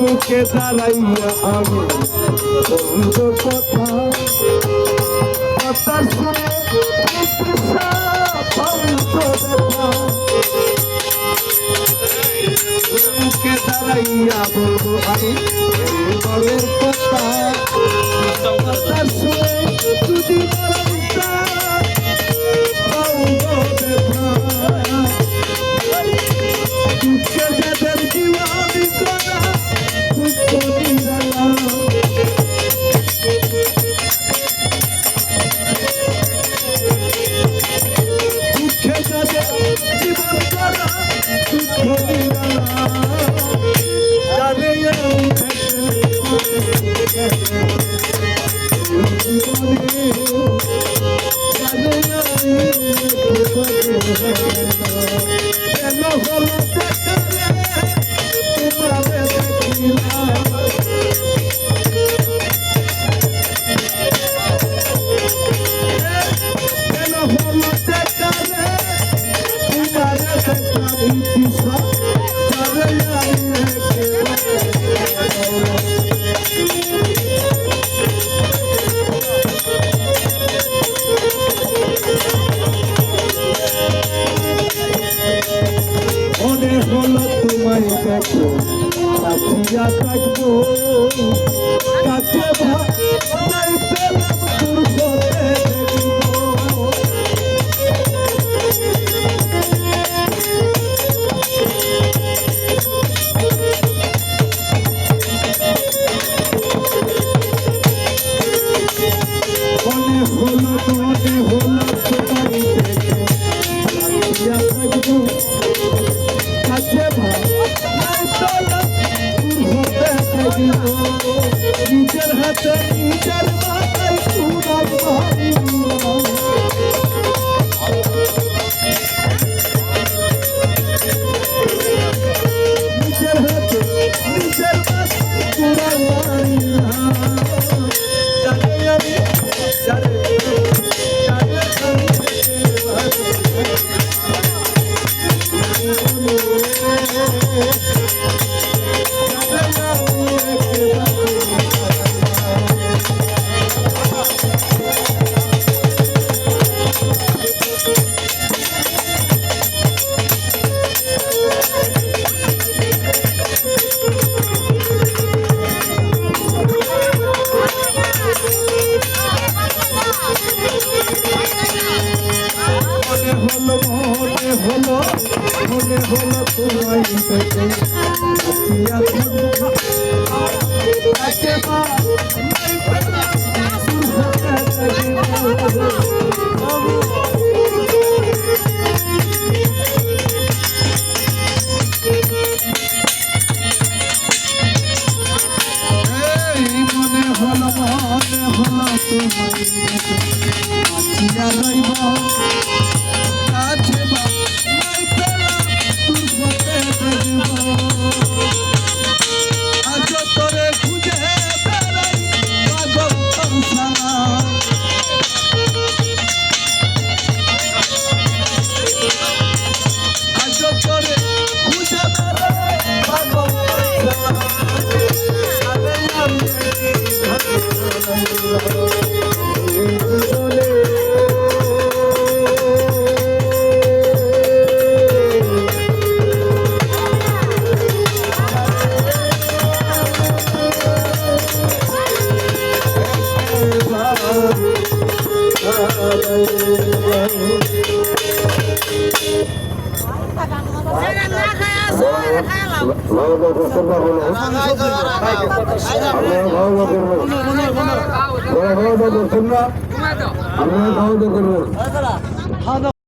মুখে দাঁড়াইয়া আমি বন্ধ কথা কথার শুনে মুখে দাঁড়াইয়া বলবো আমি বলের কথা কথার শুনে যদি সাথিয়া থাকবো কাছে ভাই পেলাম তোর সাথে মনে হলো তোমায় দেখে সাথিয়া থাকবো কাছে ভাই নিজের হাতে নিজের মাথায় পুরাই ভারী নিজের হাতে নিজের মাথায় পুরাই ভারী জানে আমি জানে মনে হলো তোমায় দেখে সাথিয়া থাকবো কাছে মনে হলো তোমায় বাঁচিয়া রইব কাছে বা নাই পেলা তোর পথে দেখব আজ তোরে খুঁজে বেড়াই পাগল কৌশলা আজ তোরে খুঁজে বেড়াই পাগল আমরা খাওয়া দাওয়া করবো